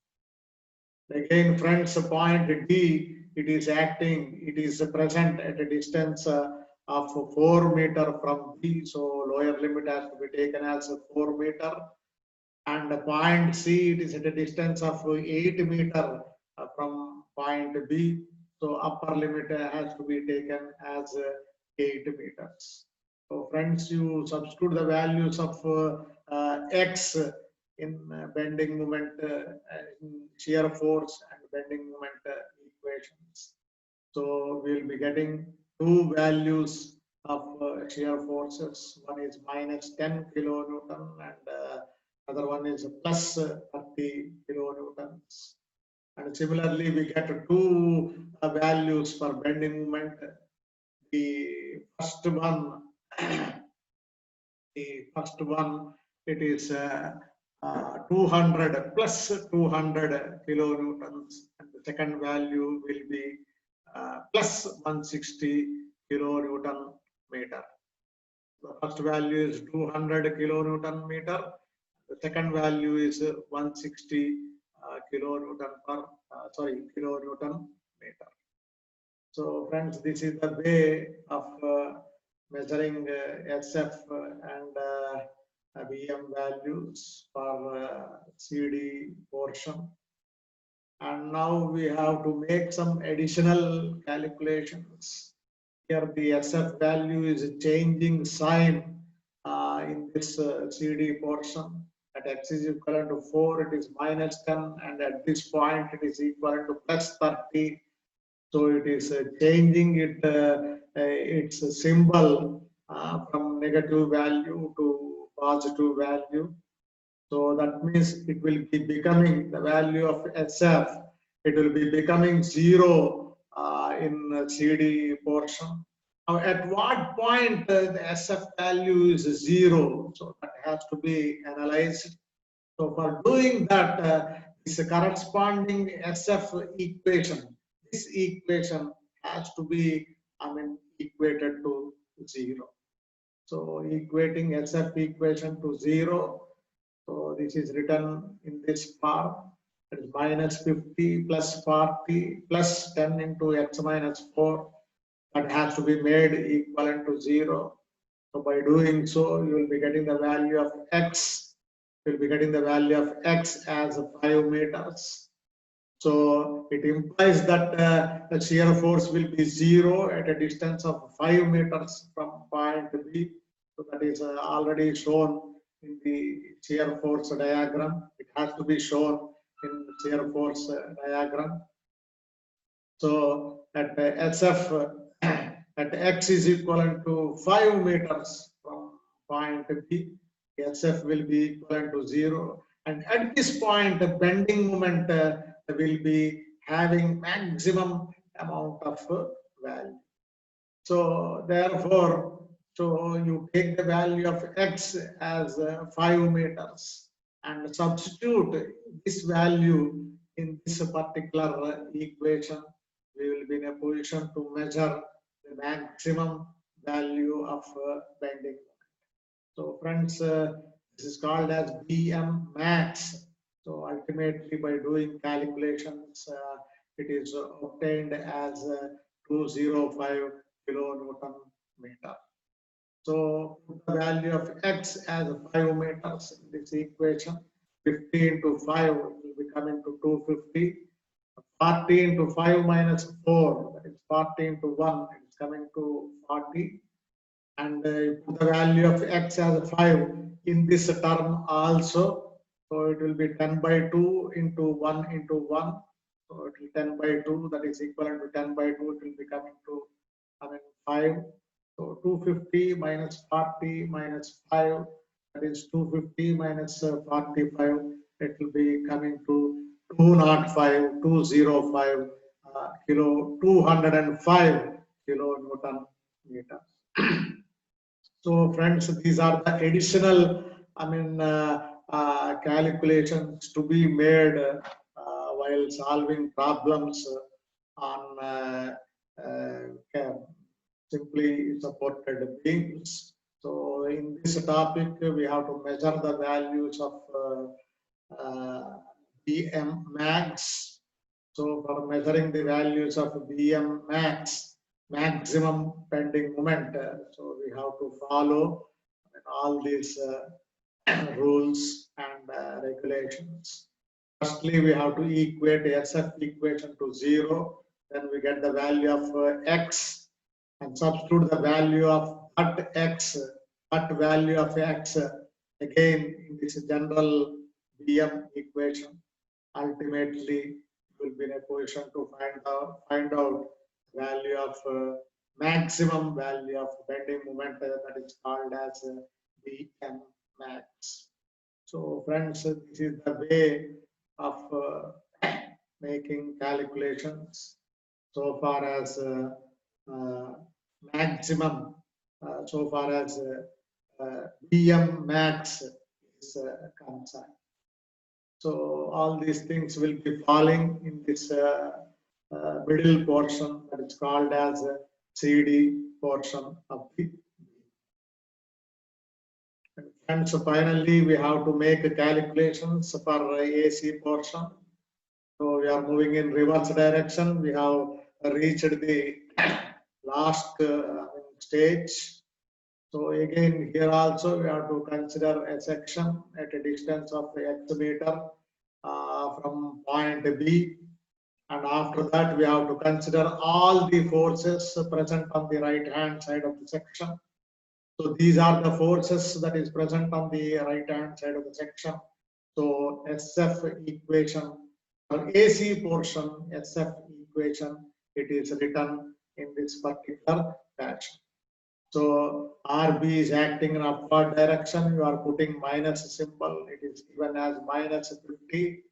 Again, friends, point D, it is present at a distance of 4 meter from B. So lower limit has to be taken as 4 meter. And point C, it is at a distance of 8 meter from point B. So upper limit has to be taken as 8 meters. So friends, you substitute the values of X in bending moment, in shear force and bending moment equations. So we will be getting two values of shear forces. One is minus 10 kilonewton and other one is plus 30 kilonewtons. And similarly, we get two values for bending moment. The first one, it is 200 plus 200 kilonewtons, and the second value will be plus 160 kilonewton meter. The first value is 200 kilonewton meter. The second value is 160 kilonewton meter. So friends, this is the way of measuring SF and VM values for CD portion. And now we have to make some additional calculations. Here the SF value is changing sign in this CD portion. At x is equivalent to 4, it is minus 10, and at this point it is equivalent to plus 30. So it is changing its symbol from negative value to positive value. So that means it will be becoming the value of SF. It will be becoming 0 in CD portion. Now, at what point the SF value is 0? So that has to be analyzed. So for doing that, this corresponding SF equation, this equation has to be, equated to 0. So equating SF equation to 0. So this is written in this form, That is minus 50 plus 40 plus 10 into x minus 4. That has to be made equivalent to 0. So by doing so, you will be getting the value of x. You will be getting the value of x as 5 meters. So it implies that the shear force will be 0 at a distance of 5 meters from point B. So that is already shown in the shear force diagram. It has to be shown in the shear force diagram. So at SF, at x is equivalent to 5 meters from point B, SF will be equivalent to 0. And at this point, the bending moment will be having maximum amount of value. So therefore, so you take the value of x as 5 meters and substitute this value in this particular equation. We will be in a position to measure the maximum value of bending. So friends, this is called as BM max. So ultimately, by doing calculations, it is obtained as 205 kilonewton meter. So put the value of x as 5 meters in this equation. 50 into 5 will be coming to 250. 40 into 5 minus 4, that is 40 into 1, it is coming to 40. And you put the value of x as 5 in this term also. So it will be 10 by 2 into 1 into 1. So it will 10 by 2, that is equivalent to 10 by 2, it will be coming to 5. So 250 minus 40 minus 5, that is 250 minus 45, it will be coming to 205 kilo, 205 kilonewton meters. So friends, these are the additional, calculations to be made while solving problems on simply supported beams. So in this topic, we have to measure the values of BM max. So for measuring the values of BM max, maximum bending moment, so we have to follow all these rules and regulations. Firstly, we have to equate SF equation to 0. Then we get the value of x and substitute the value of that value of x again in this general BM equation. Ultimately, you will be in a position to find out value of maximum value of bending moment, that is called as BM max. So friends, this is the way of making calculations so far as maximum, so far as BM max is concerned. So all these things will be falling in this middle portion, that is called as CD portion of the. And so finally, we have to make calculations for AC portion. So we are moving in reverse direction. We have reached the last stage. So again, here also we have to consider a section at a distance of x meter from point B. And after that, we have to consider all the forces present on the right hand side of the section. So these are the forces that is present on the right hand side of the section. So SF equation for AC portion, SF equation, it is written in this particular fashion. So RB is acting in upward direction. You are putting minus symbol. It is given as minus 50.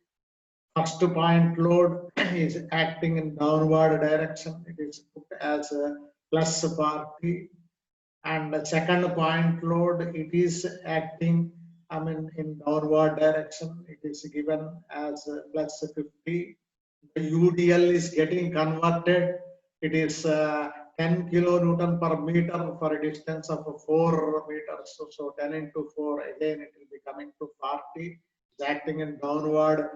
First point load is acting in downward direction. It is put as plus 40. And the second point load, it is acting in downward direction. It is given as plus 50. The UDL is getting converted. It is 10 kilonewton per meter for a distance of 4 meters. So 10 into 4, again it will be coming to 40. is acting in downward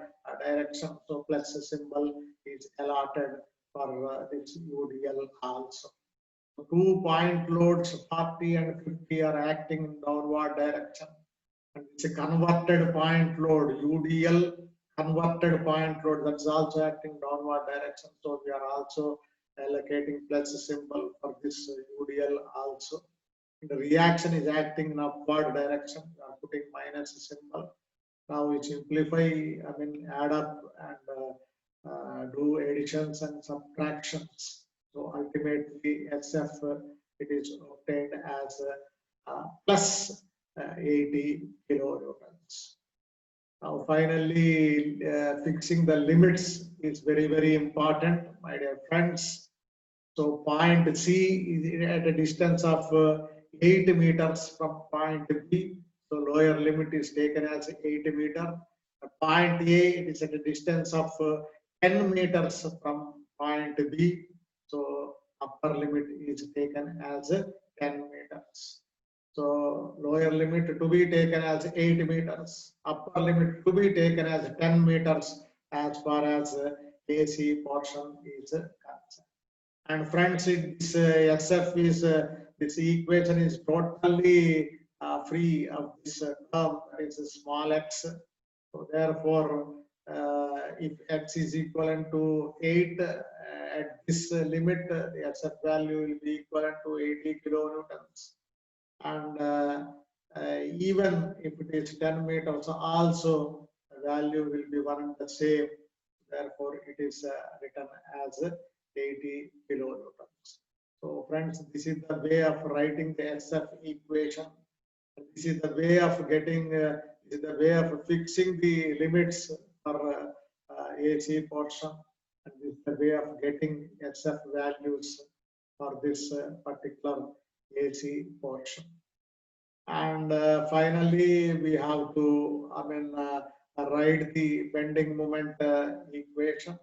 direction. So plus symbol is allotted for this UDL also. 2-point loads 40 and 50 are acting in downward direction. And it's a converted point load, UDL converted point load, that's also acting downward direction. So we are also allocating plus symbol for this UDL also. The reaction is acting in upward direction. We are putting minus symbol. Now we simplify, add up and do additions and subtractions. So ultimately, SF it is obtained as plus 80 kilonewtons. Now finally, fixing the limits is very important, my dear friends. So point C is at a distance of 8 meters from point B. So lower limit is taken as 8 meter. Point A is at a distance of 10 meters from point B. So upper limit is taken as 10 meters. So lower limit to be taken as 8 meters. Upper limit to be taken as 10 meters as far as AC portion is concerned. And friends, this SF is this equation is totally free of this term, that is small x. So therefore, if x is equivalent to 8 at this limit, the SF value will be equivalent to 80 kilonewtons. And even if it is 10 meters, also the value will be one and the same. Therefore, it is written as 80 kilonewtons. So friends, this is the way of writing the SF equation. This is the way of getting, this is the way of fixing the limits for AC portion. And this is the way of getting SF values for this particular AC portion. And finally, we have to, write the bending moment equation.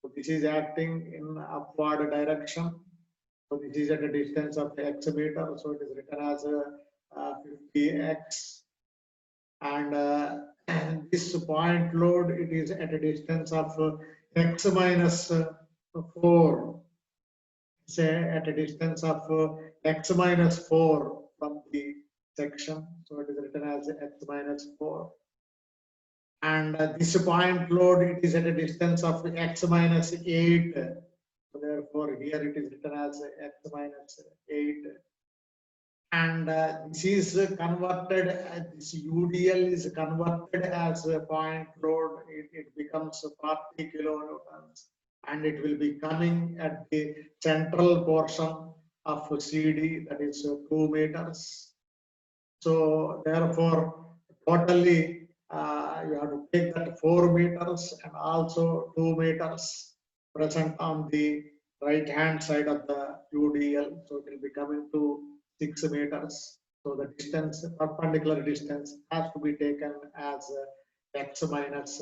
So this is acting in upward direction. So this is at a distance of x meter. So it is written as 50x. And this point load, it is at a distance of x minus 4. Say at a distance of x minus 4 from the section. So it is written as x minus 4. And this point load, it is at a distance of x minus 8. So therefore, here it is written as x minus 8. And this is converted, this UDL is converted as a point load. It becomes 40 kilonewtons. And it will be coming at the central portion of CD, that is 2 meters. So therefore, totally you have to take that 4 meters and also 2 meters present on the right hand side of the UDL. So it will be coming to 6 meters. So the distance, perpendicular distance, has to be taken as x minus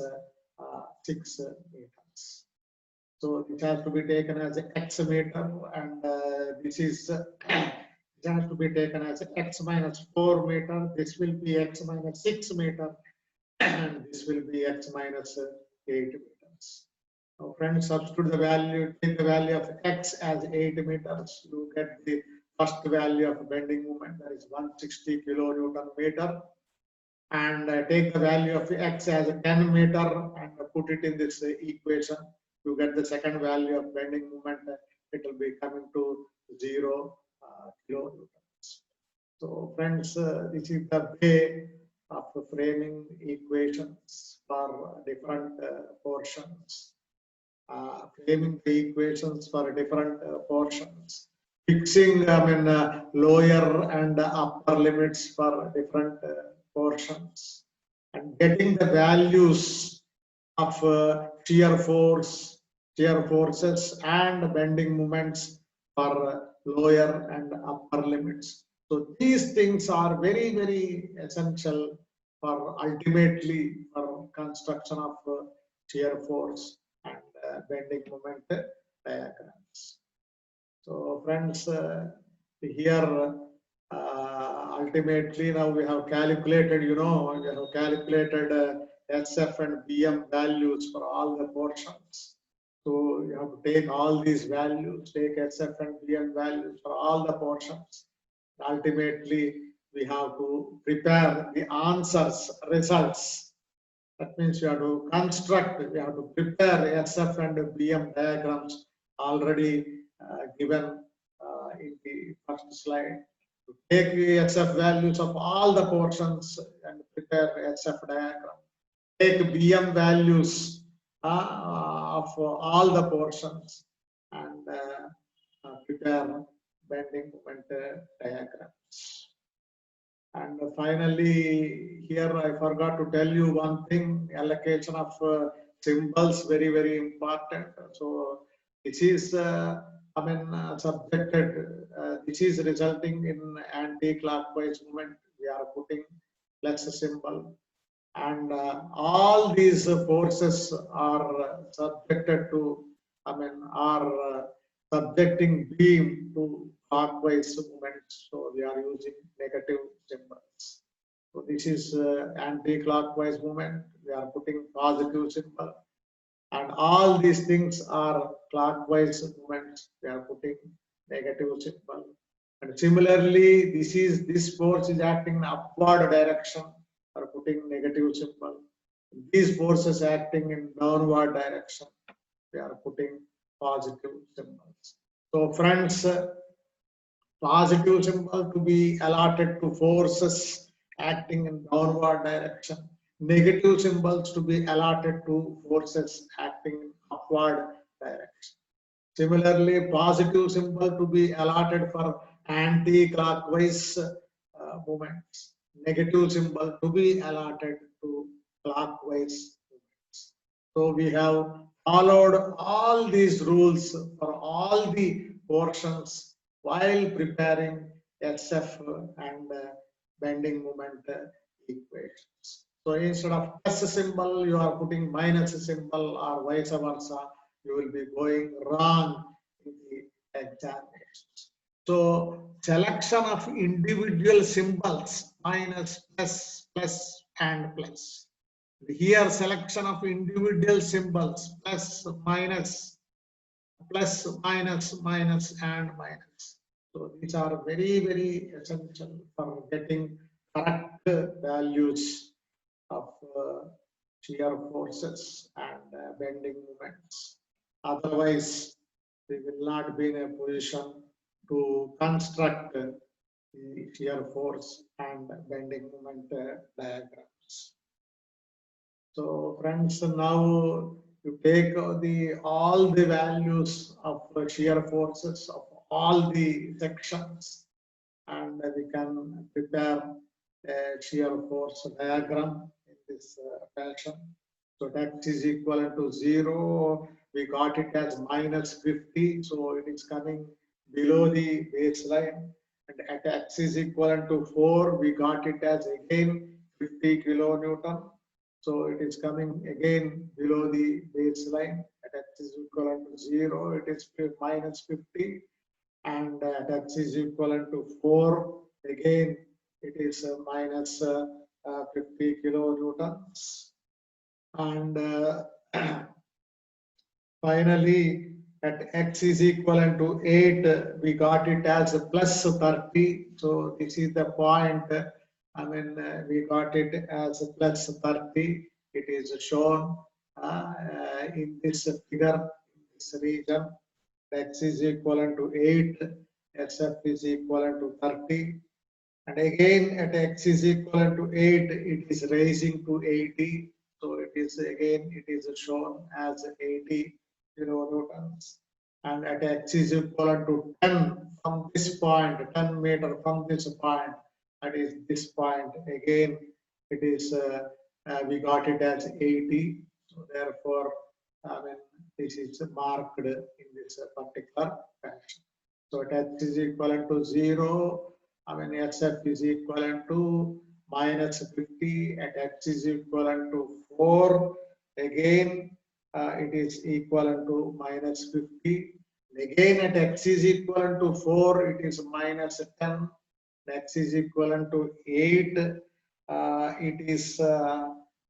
6 meters. So it has to be taken as x meter, and this is it has to be taken as x minus 4 meter. This will be x minus 6 meter, and this will be x minus 8 meters. Now, friends, substitute the value, take the value of x as 8 meters. You get the first value of bending moment, that is 160 kilonewton meter. And take the value of x as 10 meter and put it in this equation. You get the second value of bending moment. It will be coming to 0 kilonewtons. So friends, this is the way of framing equations for different portions. Framing the equations for different portions. Fixing, lower and upper limits for different portions. And getting the values of shear forces and bending moments for lower and upper limits. So these things are very essential for ultimately for construction of shear force and bending moment diagrams. So friends, here ultimately now we have calculated, we have calculated SF and BM values for all the portions. So you have to take all these values, take SF and BM values for all the portions. Ultimately, we have to prepare the answers, results. That means you have to construct, you have to prepare SF and BM diagrams already given in the first slide. To take the SF values of all the portions and prepare SF diagram. Take BM values of all the portions and prepare bending moment diagrams. And finally, here I forgot to tell you one thing, allocation of symbols, very, very important. So this is, subjected, this is resulting in anti-clockwise movement. We are putting plus symbol. And all these forces are subjected to, are subjecting beam to clockwise movements. So we are using negative symbols. So this is anti-clockwise movement. We are putting positive symbol. And all these things are clockwise movements. We are putting negative symbol. And similarly, this force is acting in upward direction. We are putting negative symbol. These forces acting in downward direction. We are putting positive symbols. So friends, positive symbol to be allotted to forces acting in downward direction. Negative symbols to be allotted to forces acting in upward direction. Similarly, positive symbol to be allotted for anti-clockwise movements. Negative symbol to be allotted to clockwise movements. So we have followed all these rules for all the portions while preparing SF and bending moment equations. So instead of plus symbol, you are putting minus symbol or vice versa. You will be going wrong in the examinations. So selection of individual symbols, minus, plus, and plus. Here selection of individual symbols, plus, minus, and minus. So these are very, very essential for getting correct values of shear forces and bending moments. Otherwise, we will not be in a position to construct the shear force and bending moment diagrams. So friends, now you take all the values of shear forces of all the sections, and we can prepare a shear force diagram in this fashion. So that is equivalent to 0. We got it as minus 50. So it is coming below the baseline. And at x is equivalent to 4, we got it as again 50 kilonewton. So it is coming again below the baseline. At x is equivalent to 0, it is minus 50. And at x is equivalent to 4, again it is minus 50 kilonewtons. And finally, at x is equivalent to 8, we got it as plus 30. So this is the point. We got it as plus 30. It is shown in this figure, in this region. X is equivalent to 8, SF is equivalent to 30. And again, at x is equivalent to 8, it is raising to 80. So it is again, it is shown as 80 kilonewtons. And at x is equivalent to 10 from this point, 10 meter from this point, that is this point. Again, it is we got it as 80. So therefore, this is marked in this particular fashion. So at x is equivalent to 0. SF is equivalent to minus 50. At x is equivalent to 4. Again, it is equivalent to minus 50. Again, at x is equivalent to 4, it is minus 10. X is equivalent to 8. It is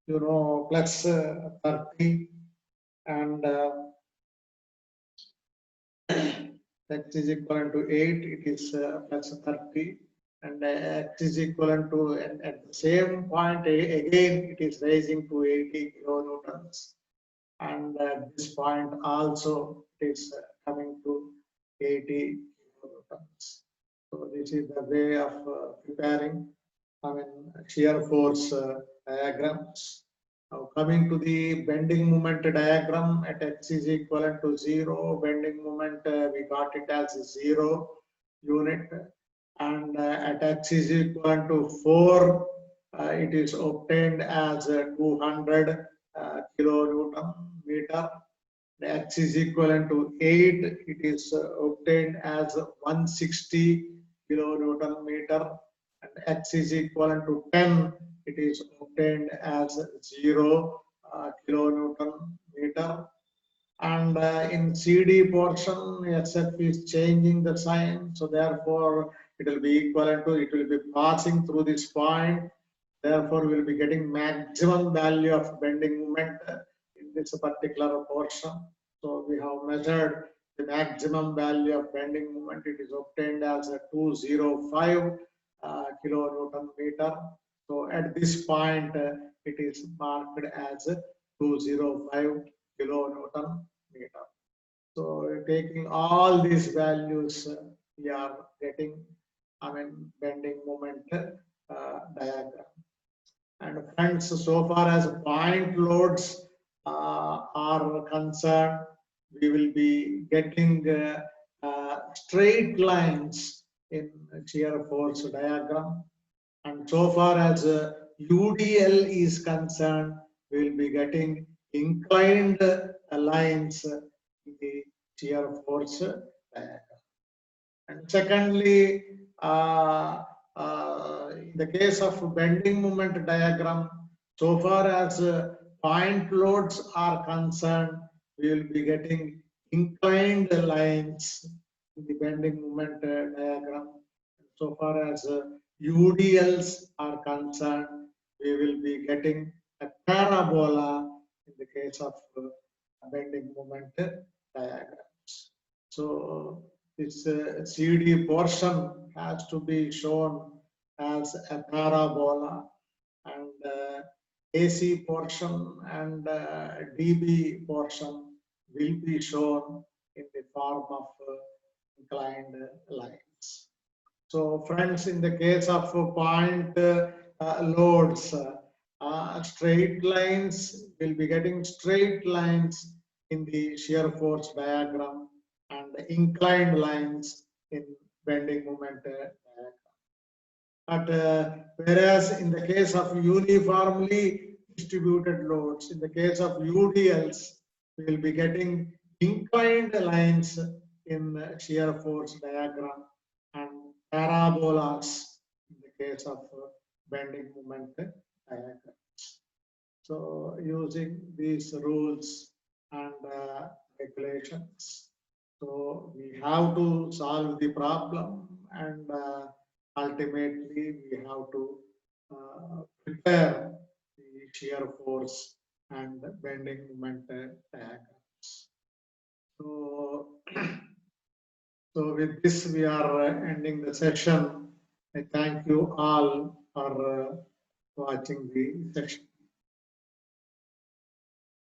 plus 30, and x is equivalent to 8, it is plus 30, and x is equivalent to, and at the same point again it is raising to 80 kilonewtons, and at this point also it is coming to 80 kilonewtons. So this is the way of preparing, shear force diagrams. Now coming to the bending moment diagram, at x is equivalent to 0, bending moment we got it as 0 unit, and at x is equivalent to 4, it is obtained as 200 kilonewton meter. X is equivalent to 8, it is obtained as 160 kilonewton meter, and x is equivalent to 10, it is obtained as 0 kilonewton meter. And in CD portion, SF is changing the sign, so therefore it will be equivalent to, it will be passing through this point, therefore we will be getting maximum value of bending moment in this particular portion. So we have measured the maximum value of bending moment. It is obtained as a 205 kilonewton meter. So at this point, it is marked as 205 kilonewton meter. So taking all these values, we are getting, bending moment diagram. And friends, so far as point loads are concerned, we will be getting straight lines in shear force diagram. And so far as UDL is concerned, we will be getting inclined lines in the shear force diagram. And secondly, in the case of bending moment diagram, so far as point loads are concerned, we will be getting inclined lines in the bending moment diagram. So far as UDLs are concerned, we will be getting a parabola in the case of bending moment diagrams. So this CD portion has to be shown as a parabola, and AC portion and DB portion will be shown in the form of inclined lines. So friends, in the case of point loads, straight lines will be getting straight lines in the shear force diagram, and inclined lines in bending moment diagram. But whereas in the case of uniformly distributed loads, in the case of UDLs, we will be getting inclined lines in shear force diagram and parabolas in the case of bending moment diagrams. So using these rules and regulations, so we have to solve the problem, and ultimately we have to prepare the shear force and bending moment diagrams. So, so with this we are ending the session. I thank you all for watching the session.